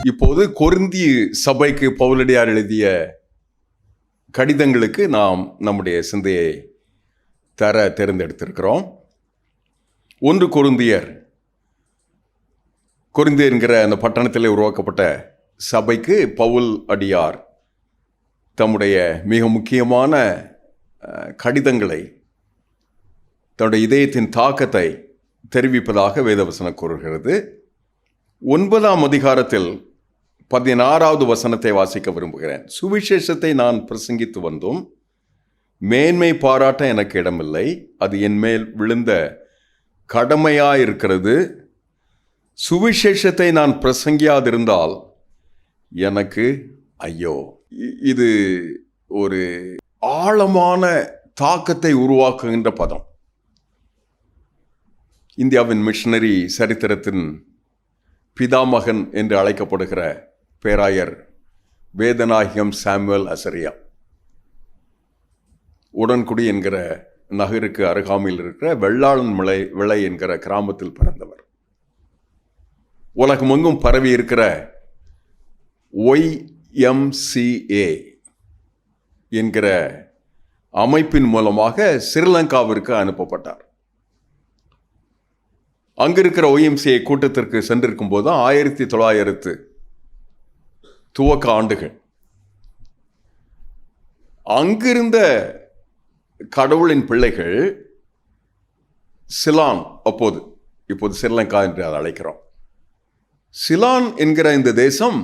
இப்போது கொரிந்தி சபைக்கு பவுலடியார் எழுதிய கடிதங்களுக்கு நாம் நம்முடைய சிந்தையை தேர்ந்தெடுத்திருக்கிறோம். 1 கொரிந்தியர் என்கிற அந்த பட்டணத்தில் உருவாக்கப்பட்ட சபைக்கு பவுல் அடியார் தம்முடைய மிக முக்கியமான கடிதங்களை, தன்னுடைய இதயத்தின் தாக்கத்தை தெரிவிப்பதாக வேதவசனம் கூறுகிறது. 9ஆம் அதிகாரத்தில் 16வது வசனத்தை வாசிக்க விரும்புகிறேன். சுவிசேஷத்தை நான் பிரசங்கித்து வந்தும் மேன்மை பாராட்ட எனக்கு இடமில்லை, அது என்மேல் விழுந்த கடமையாயிருக்கிறது. சுவிசேஷத்தை நான் பிரசங்கியாதிருந்தால் எனக்கு ஐயோ. இது ஒரு ஆழமான தாக்கத்தை உருவாக்குகின்ற பதம். இந்தியாவின் மிஷனரி சரித்திரத்தின் பிதாமகன் என்று அழைக்கப்படுகிற பேராயர் வேதநாயகம் சாமுவேல் அசரியா உடன்குடி என்கிற நகருக்கு அருகாமையில் இருக்கிற வெள்ளாளன் விளை என்கிற கிராமத்தில் பிறந்தவர். உலகமெங்கும் பரவி இருக்கிற YMCA என்கிற அமைப்பின் மூலமாக ஸ்ரீலங்காவிற்கு அனுப்பப்பட்டார். அங்கிருக்கிற YMCA கூட்டத்திற்கு சென்றிருக்கும் போது 1900 துவக்க ஆண்டுகள் அங்கிருந்த கடவுளின் பிள்ளைகள் சிலான், இப்போது ஸ்ரீலங்கா என்று அதை அழைக்கிறோம், சிலான் என்கிற இந்த தேசம்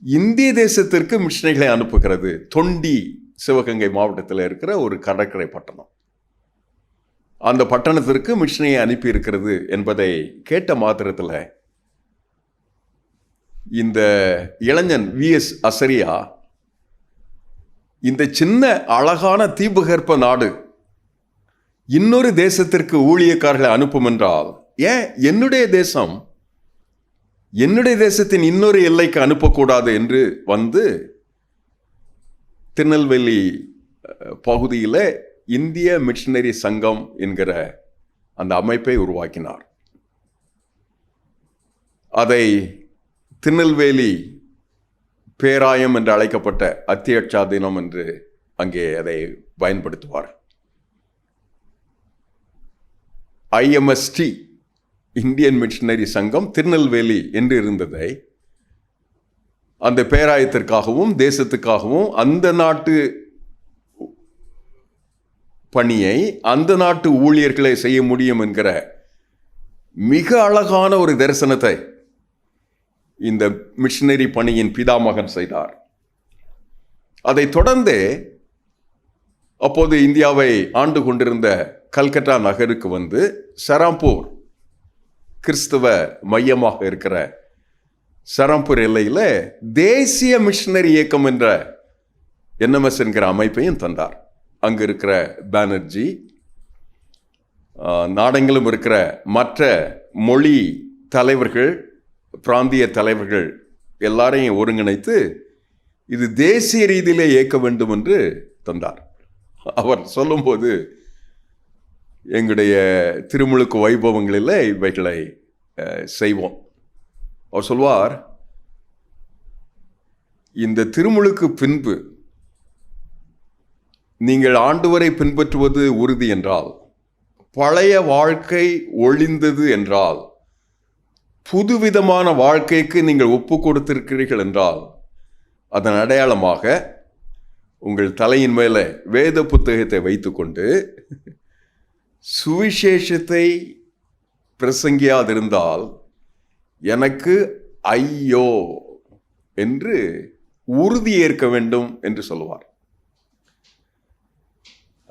இந்திய தேசத்திற்கு மிஷனரிகளை அனுப்புகிறது. தொண்டி சிவகங்கை மாவட்டத்தில் இருக்கிற ஒரு கடற்கரை பட்டணம். அந்த பட்டணத்திற்கு மிஷனரியை அனுப்பி இருக்கிறது என்பதை கேட்ட மாத்திரத்தில் இந்த இளைஞன் VS அசரியா இந்த சின்ன அழகான தீபகற்ப நாடு இன்னொரு தேசத்திற்கு ஊழியக்காரர்களை அனுப்பும் என்றால், ஏன் என்னுடைய தேசத்தின் இன்னொரு எல்லைக்கு அனுப்பக்கூடாது என்று வந்து திருநெல்வேலி பகுதியில் இந்திய மிஷனரி சங்கம் என்கிற அந்த அமைப்பை உருவாக்கினார். அதை திருநெல்வேலி பேராயம் என்று அழைக்கப்பட்ட அத்தியட்சாதீனம் என்று அங்கே அதை பயன்படுத்துவார். IMST இந்தியன் மிஷனரி சங்கம் திருநெல்வேலி என்று இருந்ததை அந்த பேராயத்திற்காகவும் தேசத்துக்காகவும் அந்த நாட்டு பணியை அந்த நாட்டு ஊழியர்களை செய்ய முடியும் என்கிற மிக அழகான ஒரு தரிசனத்தை இந்த மிஷனரி பணியின் பிதாமகன் செய்தார். அதை தொடர்ந்து அப்போது இந்தியாவை ஆண்டு கொண்டிருந்த கல்கத்தா நகருக்கு வந்து சராம்பூர், கிறிஸ்தவ மையமாக இருக்கிற சராம்பூர் எல்லையில் தேசிய மிஷனரி இயக்கம் என்ற NMS என்கிற அமைப்பையும் தந்தார். அங்கு இருக்கிற பானர்ஜி, நாடெங்கிலும் இருக்கிற மற்ற மொழி தலைவர்கள், பிராந்திய தலைவர்கள் எல்லாரையும் ஒருங்கிணைத்து இது தேசிய ரீதியிலே இயக்க வேண்டும் என்று தந்தார். அவர் சொல்லும்போது எங்களுடைய திருமுழுக்கு வைபவங்களில் இவைகளை செய்வோம். அவர் சொல்வார், இந்த திருமுழுக்கு பின்பு நீங்கள் ஆண்டவரை பின்பற்றுவது உறுதி என்றால், பழைய வாழ்க்கை ஒழிந்தது என்றால், புதுவிதமான வாழ்க்கைக்கு நீங்கள் ஒப்பு கொடுத்திருக்கிறீர்கள் என்றால், அதன் அடையாளமாக உங்கள் தலையின் மேலே வேத புத்தகத்தை வைத்துக்கொண்டு சுவிசேஷத்தை பிரசங்கியாதிருந்தால் எனக்கு ஐயோ என்று உறுதி ஏற்க வேண்டும் என்று சொல்லுவார்.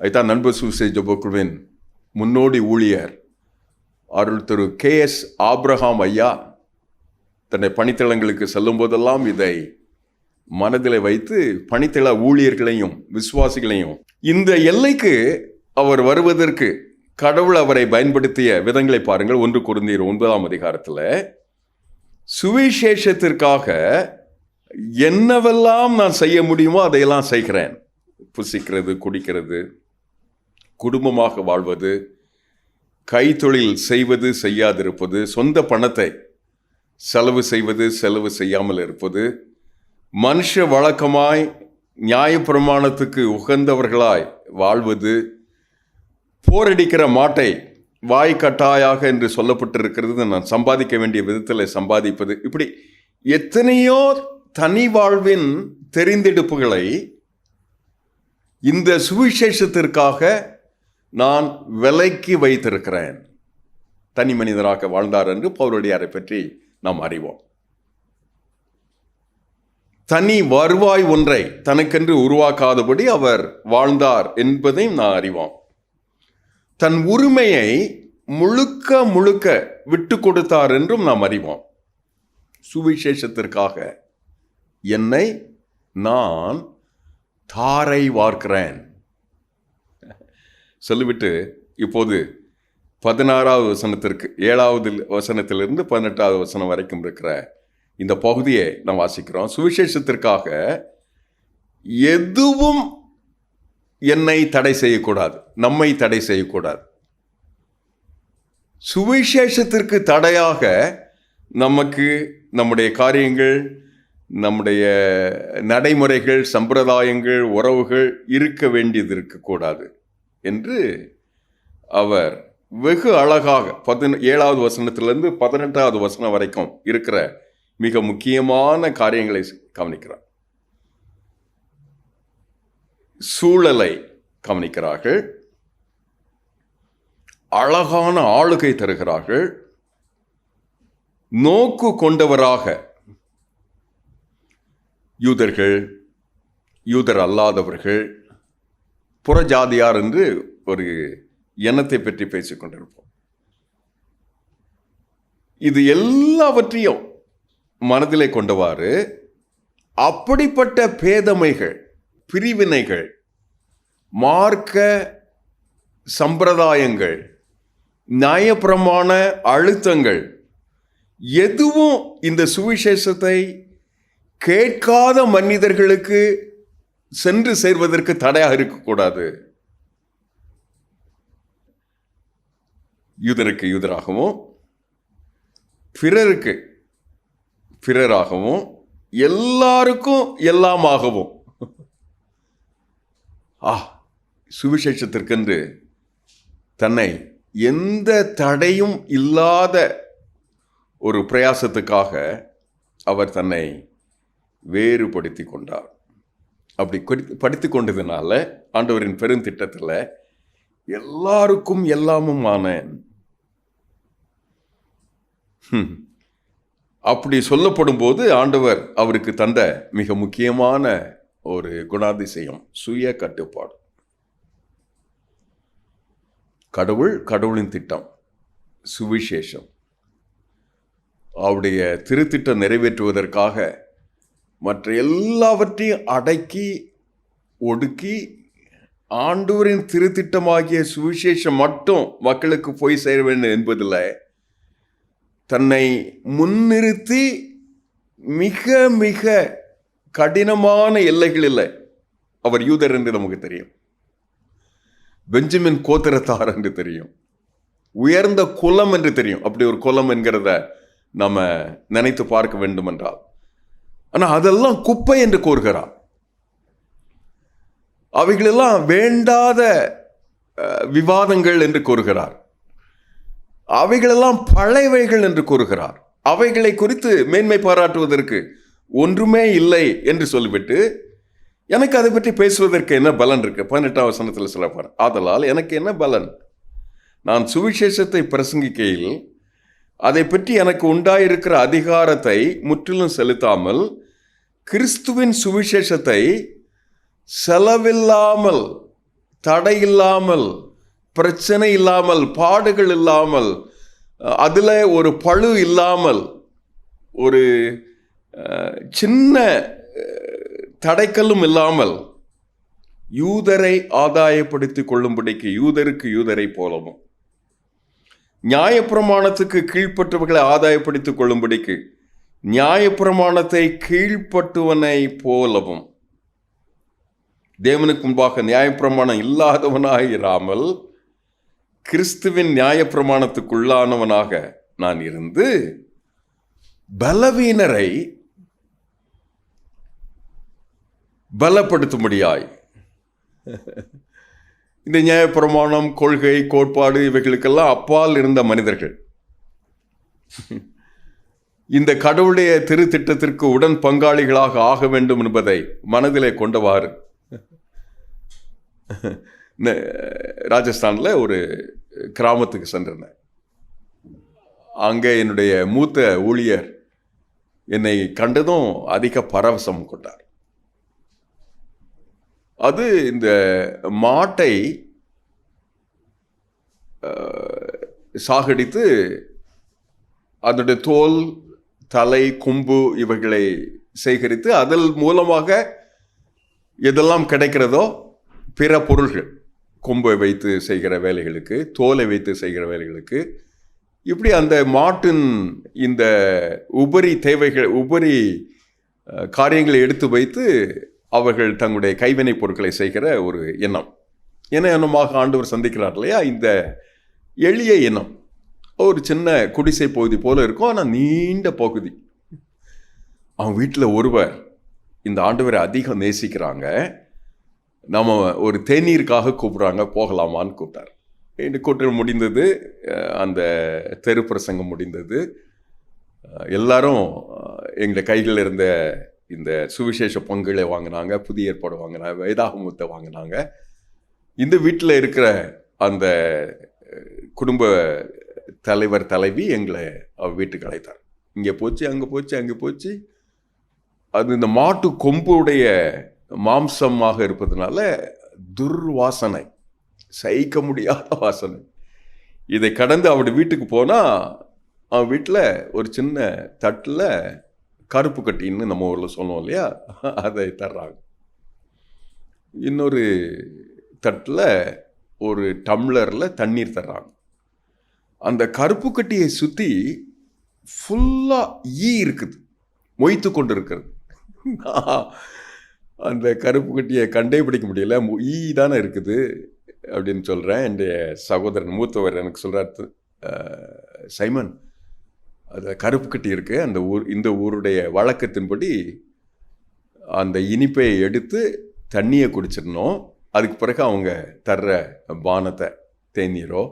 அதுதான் நண்பர் சுவிசேஷ ஜெபக்குழுவின் முன்னோடி ஊழியர் அருள் திரு KS ஆபிரகாம் ஐயா தன்னை பணித்தளங்களுக்கு செல்லும் போதெல்லாம் இதை மனதில் வைத்து பணித்தள ஊழியர்களையும் விசுவாசிகளையும் இந்த எல்லைக்கு அவர் வருவதற்கு கடவுள் அவரை பயன்படுத்திய விதங்களை பாருங்கள். 1 கொரிந்தியர் 9ஆம் அதிகாரத்தில் சுவிசேஷத்திற்காக என்னவெல்லாம் நான் செய்ய முடியுமோ அதையெல்லாம் செய்கிறேன். புசிக்கிறது, குடிக்கிறது, குடும்பமாக வாழ்வது, கைத்தொழில் செய்வது, செய்யாதிருப்பது, சொந்த பணத்தை செலவு செய்வது, செலவு செய்யாமல் இருப்பது, மனுஷ வழக்கமாய் நியாயப்பிரமாணத்துக்கு உகந்தவர்களாய் வாழ்வது, போரடிக்கிற மாட்டை வாய்க்கட்டாயாக என்று சொல்லப்பட்டிருக்கிறது, நான் சம்பாதிக்க வேண்டிய விதத்தில் சம்பாதிப்பது, இப்படி எத்தனையோ தனி வாழ்வின் தெரிந்தெடுப்புகளை இந்த சுவிசேஷத்திற்காக நான் விலைக்கு வைத்திருக்கிறேன். தனி மனிதராக வாழ்ந்தார் என்று பவுலடியாரை பற்றி நாம் அறிவோம். தனி வருவாய் ஒன்றை தனக்கென்று உருவாக்காதபடி அவர் வாழ்ந்தார் என்பதையும் நான் அறிவோம். தன் உரிமையை முழுக்க முழுக்க விட்டு கொடுத்தார் என்றும் நாம் அறிவோம். சுவிசேஷத்திற்காக என்னை நான் தாரை வார்க்கிறேன் சொல்லிவிட்டு இப்போது 16வது வசனத்திற்கு 7வது வசனத்திலிருந்து 18வது வசனம் வரைக்கும் இருக்கிற இந்த பகுதியை நாம் வாசிக்கிறோம். சுவிசேஷத்திற்காக எதுவும் என்னை தடை செய்யக்கூடாது, நம்மை தடை செய்யக்கூடாது. சுவிசேஷத்திற்கு தடையாக நமக்கு நம்முடைய காரியங்கள், நம்முடைய நடைமுறைகள், சம்பிரதாயங்கள், உறவுகள் இருக்க வேண்டியது இருக்கக்கூடாது என்று அவர் வெகு அழகாக 17வது வசனத்திலிருந்து 18வது வசனம் வரைக்கும் இருக்கிற மிக முக்கியமான காரியங்களை கவனிக்கிறார். சூழலை கவனிக்கிறார்கள், அழகான ஆளுகை தருகிறார்கள், நோக்கு கொண்டவராக யூதர்கள், யூதர் அல்லாதவர்கள், புறஜாதியார் என்று ஒரு எண்ணத்தை பற்றி பேசிக் கொண்டிருப்போம். இது எல்லாவற்றையும் மனதிலே கொண்டவாறு அப்படிப்பட்ட பேதமைகள், பிரிவினைகள், மார்க்க சம்பிரதாயங்கள், நியாயப்பிரமாண அழுத்தங்கள் எதுவும் இந்த சுவிசேஷத்தை கேட்காத மனிதர்களுக்கு சென்று சேர்வதற்கு தடையாக இருக்கக்கூடாது. யூதருக்கு யூதராகவும் பிறருக்கு பிறராகவும் எல்லாருக்கும் எல்லாமாகவும் சுவிசேஷத்திற்கென்று தன்னை எந்த தடையும் இல்லாத ஒரு பிரயாசத்துக்காக அவர் தன்னை வேறுபடுத்தி கொண்டார். அப்படி படுத்தி கொண்டதுனால ஆண்டவரின் பெருந்திட்டத்தில் எல்லாருக்கும் எல்லாமும் ஆனேன். அப்படி சொல்லப்படும் போது ஆண்டவர் அவருக்கு தந்த மிக முக்கியமான ஒரு குணாதிசயம் சுய கட்டுப்பாடு. கடவுளின் திட்டம், சுவிசேஷம், அவருடைய திருத்திட்டம் நிறைவேற்றுவதற்காக மற்ற எல்லாவற்றையும் அடக்கி ஒடுக்கி ஆண்டவரின் திருத்திட்டமாகிய சுவிசேஷம் மட்டும் மக்களுக்கு போய் சேர வேண்டும் என்பதில் தன்னை முன்னிறுத்தி மிக மிக கடினமான எல்லைகளில் அவர் யூதர் என்று நமக்கு தெரியும், பெஞ்சமின் கோத்திரத்தார் என்று தெரியும், உயர்ந்த குலம் என்று தெரியும். அப்படி ஒரு குலம் என்கிறத நம்ம நினைத்து பார்க்க வேண்டும் என்றால், ஆனால் அதெல்லாம் குப்பை என்று கூறுகிறார். அவைகளெல்லாம் வேண்டாத விவாதங்கள் என்று கூறுகிறார். அவைகளெல்லாம் பழையவைகள் என்று கூறுகிறார். அவைகளை குறித்து மேன்மை பாராட்டுவதற்கு ஒன்றுமே இல்லை என்று சொல்லிவிட்டு, எனக்கு அதை பற்றி பேசுவதற்கு என்ன பலன் இருக்கு? 18ஆம் வசனத்தில் சொல்லப்பார், ஆதலால் எனக்கு என்ன பலன்? நான் சுவிசேஷத்தை பிரசங்கிக்கையில் அதை பற்றி எனக்கு உண்டாயிருக்கிற அதிகாரத்தை முற்றிலும் செலுத்தாமல் கிறிஸ்துவின் சுவிசேஷத்தை செலவில்லாமல், தடையில்லாமல், பிரச்சனை இல்லாமல், பாடுகள் இல்லாமல், அதில் ஒரு பழு இல்லாமல், ஒரு சின்ன தடைக்கல்லும் இல்லாமல் யூதரை ஆதாயப்படுத்திக் கொள்ளும்படிக்கு, யூதருக்கு யூதரை போலவும், நியாயப்பிரமாணத்துக்கு கீழ்ப்பட்டவர்களை ஆதாயப்படுத்திக் கொள்ளும்படிக்கு நியாயப்பிரமாணத்தை கீழ்ப்பட்டுவனை போலவும், தேவனுக்கு முன்பாக நியாயப்பிரமாணம் இல்லாதவனாக இராமல் கிறிஸ்துவின் நியாயப்பிரமாணத்துக்குள்ளானவனாக நான் இருந்து பலவீனரை பலப்படுத்தும்படியாய். இந்த நியாயப்பிரமாணம், கொள்கை, கோட்பாடு இவைகளுக்கெல்லாம் அப்பால் இருந்த மனிதர்கள் இந்த கடவுளுடைய திருத்திட்டத்திற்கு உடன் பங்காளிகளாக ஆக வேண்டும் என்பதை மனதிலே கொண்டவாறு ராஜஸ்தானில் ஒரு கிராமத்துக்கு சென்றிருந்தேன். அங்கே என்னுடைய மூத்த ஊழியர் என்னை கண்டதும் அதிக பரவசம் கொண்டார். அது இந்த மாட்டை சாகடித்து அதனுடைய தோல், தலை, கொம்பு இவைகளை சேகரித்து அதன் மூலமாக எதெல்லாம் கிடைக்கிறதோ பிற பொருள்கள், கொம்பை வைத்து செய்கிற வேலைகளுக்கு, தோலை வைத்து செய்கிற வேலைகளுக்கு, இப்படி அந்த மாட்டின் இந்த உபரி தேவைகள், உபரி காரியங்களை எடுத்து வைத்து அவர்கள் தங்களுடைய கைவினை பொருட்களை செய்கிற ஒரு எண்ணம். எண்ணமாக ஆண்டவர் சந்திக்கிறார் இல்லையா? இந்த எளிய எண்ணம் ஒரு சின்ன குடிசை பகுதி போல இருக்கும், ஆனால் நீண்ட பகுதி. அவன் வீட்டில் ஒருவர் இந்த ஆண்டவரை அதிகம் நேசிக்கிறாங்க. நம்ம ஒரு தேநீருக்காக கூப்பிட்றாங்க, போகலாமான்னு கூப்பிட்டார். இந்த கூட்டம் முடிந்தது, அந்த தெரு பிரசங்கம் முடிந்தது. எல்லாரும் எங்களுடைய கைகளில் இருந்த இந்த சுவிசேஷ பங்குகளை வாங்கினாங்க, புதிய ஏற்பாடு வாங்கினாங்க, வேதாகமத்தை வாங்கினாங்க. இந்த வீட்டில் இருக்கிற அந்த குடும்ப தலைவர், தலைவி எங்களை வீட்டுக்கு அழைத்தார். இங்கே போச்சு, அங்கே போச்சு, அங்கே போச்சு. அது இந்த மாட்டு கொம்புடைய மாம்சமாக இருப்பதுனால துர்வாசனை, சகிக்க முடியாத வாசனை. இதை கடந்து அவருடைய வீட்டுக்கு போனால் அவன் வீட்டில் ஒரு சின்ன தட்டில் கருப்பு கட்டின்னு நம்ம ஊரில் சொல்லுவோம் இல்லையா, அதை தர்றாங்க. இன்னொரு தட்டில் ஒரு டம்ளரில் தண்ணீர் தர்றாங்க. அந்த கருப்பு கட்டியை சுற்றி ஃபுல்லாக ஈ இருக்குது, மொய்த்து கொண்டு இருக்கிறது. அந்த கருப்பு கட்டியை கண்டே பிடிக்க முடியல, ஈ தானே இருக்குது அப்படின்னு சொல்கிறேன். என்னுடைய சகோதரன் மூத்தவர் எனக்கு சொல்கிறார், சைமன், அது கருப்பு கட்டி இருக்குது, அந்த இந்த ஊருடைய வழக்கத்தின்படி அந்த இனிப்பை எடுத்து தண்ணியை குடிச்சிடணும், அதுக்கு பிறகு அவங்க தர்ற பானத்தை, தேநீரோ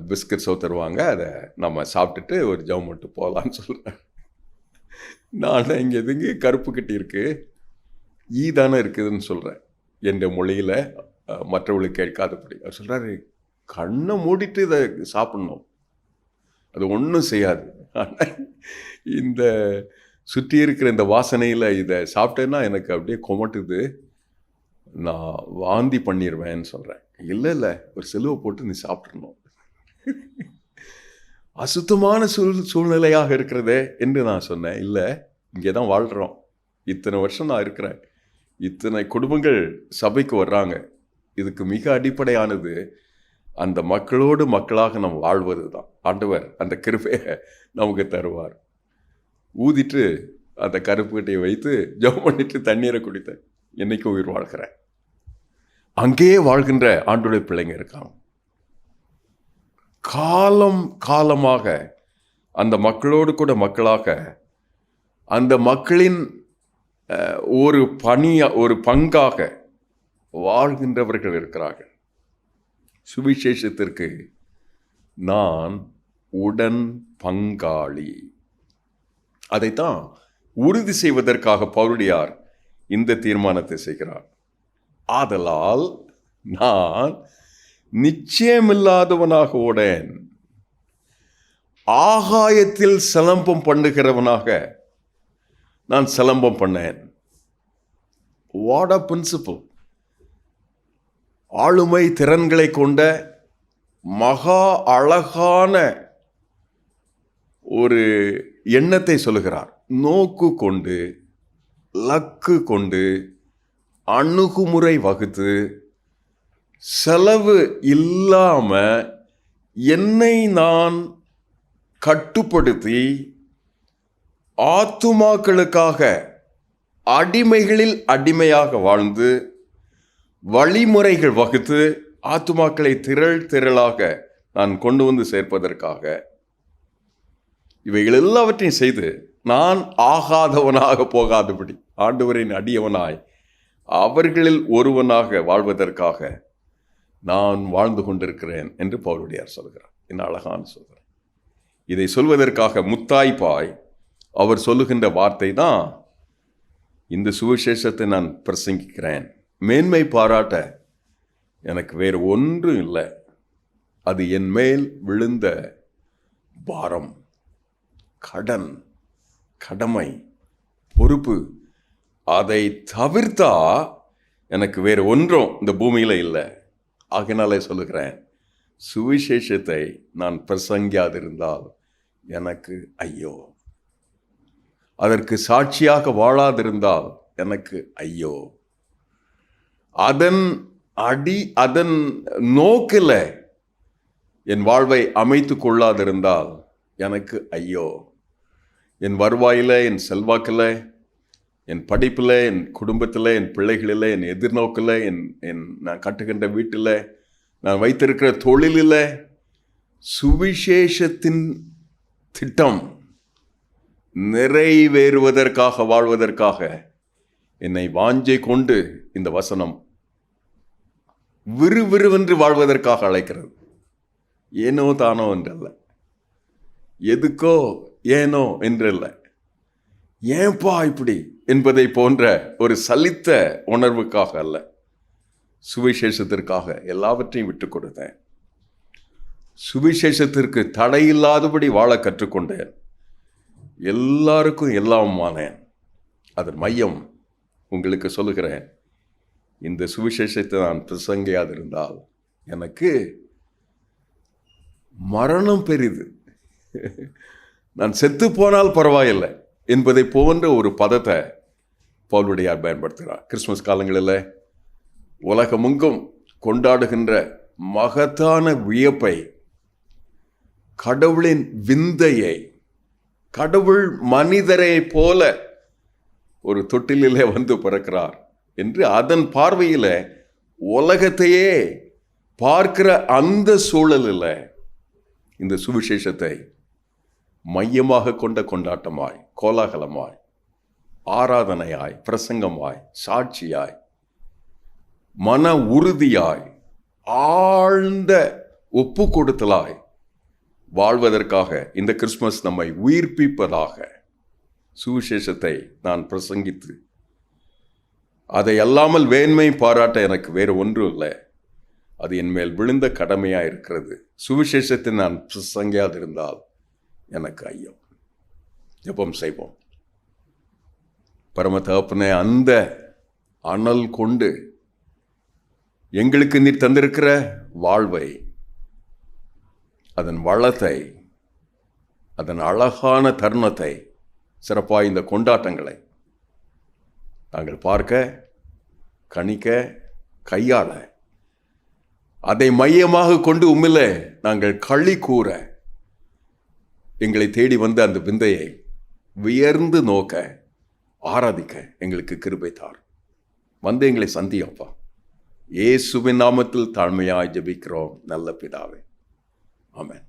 பிஸ்கட்ஸோ தருவாங்க, அதை நம்ம சாப்பிட்டுட்டு ஒரு ஜவு மட்டும் போகலான்னு சொல்கிறேன். நான் இங்கே எதுங்க கருப்பு கட்டி இருக்குது, ஈ தானே இருக்குதுன்னு சொல்கிறேன் என்ற மொழியில், மற்றவர்களுக்கு கேட்காதபடி. அவர் சொல்கிறாரு, கண்ணை மூடிட்டு இதை சாப்பிட்ணும், அது ஒன்றும் செய்யாது. ஆனால் இந்த சுற்றி இருக்கிற இந்த வாசனையில் இதை சாப்பிட்டேன்னா எனக்கு அப்படியே கொமட்டுது, நான் வாந்தி பண்ணிடுவேன்னு சொல்கிறேன். இல்லை, ஒரு சிலுவை போட்டு நீ சாப்பிட்றணும். அசுத்தமான சூழ்நிலையாக இருக்கிறதே என்று நான் சொன்னேன். இல்லை, இங்கே தான் வாழ்கிறோம், இத்தனை வருஷம் நான் இருக்கிறேன், இத்தனை குடும்பங்கள் சபைக்கு வர்றாங்க. இதுக்கு மிக அடிப்படையானது அந்த மக்களோடு மக்களாக நம்ம வாழ்வது தான். ஆண்டவர் அந்த கிருபையை நமக்கு தருவார். ஊதிட்டு அந்த கருப்பு கட்டையை வைத்து ஜெபம் பண்ணிட்டு தண்ணீரை குடித்தேன். என்னைக்கு உயிர் வாழ்கிறேன். அங்கேயே வாழ்கின்ற ஆண்டோடைய பிள்ளைங்க இருக்காங்க. காலம் காலமாக அந்த மக்களோடு கூட மக்களாக அந்த மக்களின் ஒரு பங்காக வாழ்கின்றவர்கள் இருக்கிறார்கள். சுவிசேஷத்திற்கு நான் உடன் பங்காளி. அதைத்தான் உறுதி செய்வதற்காக பவுலடியார் இந்த தீர்மானத்தை செய்கிறார். ஆதலால் நான் நிச்சயமில்லாதவனாக ஓடேன், ஆகாயத்தில் சிலம்பம் பண்ணுகிறவனாக நான் சிலம்பம் பண்ணேன். What a principle! ஆளுமை திறன்களை கொண்ட மகா அழகான ஒரு எண்ணத்தை சொல்லுகிறார். நோக்கு கொண்டு, லக்கு கொண்டு, அணுகுமுறை வகுத்து, செலவு இல்லாம என்னை நான் கட்டுப்படுத்தி ஆத்துமாக்களுக்காக அடிமைகளில் அடிமையாக வாழ்ந்து வழிமுறைகள் வகுத்து ஆத்துமாக்களை திரளாக நான் கொண்டு வந்து சேர்ப்பதற்காக இவைகள் எல்லாவற்றையும் செய்து நான் ஆகாதவனாக போகாதபடி ஆண்டவரின் அடியவனாய் அவர்களில் ஒருவனாக வாழ்வதற்காக நான் வாழ்ந்து கொண்டிருக்கிறேன் என்று பவுலடியார் சொல்கிறார். என்ன அழகான சொல்கிறார். இதை சொல்வதற்காக முத்தாய்ப்பாய் அவர் சொல்லுகின்ற வார்த்தை தான், இந்த சுவிசேஷத்தை நான் பிரசங்கிக்கிறேன். மேன்மை பாராட்ட எனக்கு வேறு ஒன்றும் இல்லை. அது என் மேல் விழுந்த பாரம், கடன், கடமை, பொறுப்பு. அதை தவிர்த்தா எனக்கு வேறு ஒன்றும் இந்த பூமியில் இல்லை. ஆகினாலே சொல்லுகிறேன், சுவிசேஷத்தை நான் பிரசங்கியாதிருந்தால் எனக்கு ஐயோ, அதற்கு சாட்சியாக வாழாதிருந்தால் எனக்கு ஐயோ, அதன் நோக்கில் என் வாழ்வை அமைத்து கொள்ளாதிருந்தால் எனக்கு ஐயோ. என் வருவாயில், என் செல்வாக்கில், என் படிப்பில், என் குடும்பத்தில், என் பிள்ளைகளில், என் எதிர்நோக்கில், நான் கட்டுகின்ற வீட்டில், நான் வைத்திருக்கிற தொழிலில் சுவிசேஷத்தின் திட்டம் நிறைவேறுவதற்காக வாழ்வதற்காக என்னை வாஞ்சை கொண்டு இந்த வசனம் விறுவிறுவென்று வாழ்வதற்காக அழைக்கிறது. ஏனோ தானோ என்றல்ல, எதுக்கோ ஏனோ என்றல்ல, ஏன்பா இப்படி என்பதை போன்ற ஒரு சலித்த உணர்வுக்காக அல்ல, சுவிசேஷத்திற்காக எல்லாவற்றையும் விட்டு கொடுத்தேன். சுவிசேஷத்திற்கு தடையில்லாதபடி வாழ கற்றுக்கொண்டேன். எல்லாருக்கும் எல்லாமானேன். அதன் மையம் உங்களுக்கு சொல்லுகிறேன், இந்த சுவிசேஷத்தை நான் பிரசங்கியாதிருந்தால் எனக்கு மரணம் பெரிது, நான் செத்து போனால் பரவாயில்லை என்பதை போன்ற ஒரு பதத்தை பவுலுடையார் பயன்படுத்துகிறார். கிறிஸ்துமஸ் காலங்களில் உலகமெங்கும் கொண்டாடுகின்ற மகத்தான வியப்பை, கடவுளின் விந்தையை, கடவுள் மனிதரை போல ஒரு தொட்டிலே வந்து பிறக்கிறார் என்று அதன் பார்வையில் உலகத்தையே பார்க்கிற அந்த சூழலில் இந்த சுவிசேஷத்தை மையமாக கொண்ட கொண்டாட்டமாய், கோலாகலமாய், ஆராதனையாய், பிரசங்கமாய், சாட்சியாய், மன உறுதியாய், ஆழ்ந்த ஒப்பு கொடுத்தலாய் வாழ்வதற்காக இந்த கிறிஸ்துமஸ் நம்மை உயிர்ப்பிப்பதாக சுவிசேஷத்தை நான் பிரசங்கித்து அதை அல்லாமல் வேண்மை பாராட்ட எனக்கு வேறு ஒன்றும் இல்லை. அது என் மேல் விழுந்த கடமையாக இருக்கிறது. சுவிசேஷத்தை நான் பிரசங்கியாதிருந்தால் எனக்கு ஐயோ. ஜெபம் செய்வோம். பரம தகப்பனே, அந்த அனல் கொண்டு எங்களுக்கு நீர் தந்திருக்கிற வாழ்வை, அதன் வளத்தை, அதன் அழகான தருணத்தை, சிறப்பாக இந்த கொண்டாட்டங்களை நாங்கள் பார்க்க, கணிக்க, கையாள, அதை மையமாக கொண்டு உம்மிலே நாங்கள் களி கூற, எங்களை தேடி வந்த அந்த விந்தையை வியர்ந்து நோக்க, ஆராதிக்க எங்களுக்கு கிருபை தார். வந்து எங்களை சந்தியப்பா. இயேசுவின் நாமத்தில் தாழ்மையாய் ஜெபிக்கிறோம் நல்ல பிதாவே. ஆமென்.